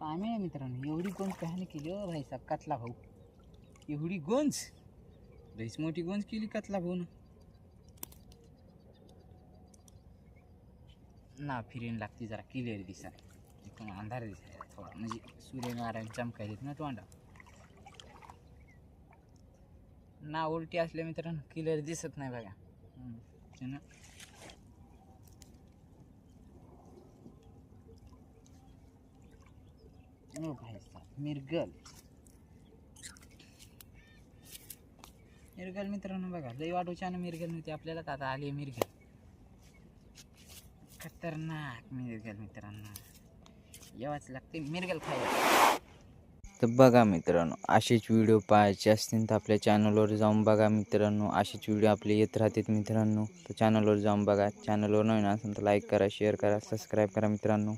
काय नाही मित्रांनो, एवढी गोंज कहाणी केली हो भाई साहेब कतला भाऊ. एवढी गोंज लईच मोठी गोंज केली कतला भाऊ ना. फिरीन लागती जरा क्लिअर दिसा, एकदम अंधार दिसायला थोडा, म्हणजे सूर्यनारायण चमकायलेत ना तोंडा ना. उलटी असल्या मित्रांनो क्लिअर दिसत नाही बघा. ओ भाई साहब मिरगल मिरगल मित्रांनो बघा, लई वाटूच्यानं मिरगल नव्हती आपल्याला, तर आता आली मिरगल. खतरनाक मिरगल मित्रांनो, यावंच लागते मिरगल खायला. तर बघा मित्रांनो, असेच व्हिडिओ पाहायचे असतील तर आपल्या चॅनलवर जाऊन बघा मित्रांनो. असेच व्हिडिओ आपले येत राहतात मित्रांनो, तर चॅनलवर जाऊन बघा. चॅनलवर नवीन असेल तर लाईक करा, शेअर करा, सबस्क्राईब करा मित्रांनो.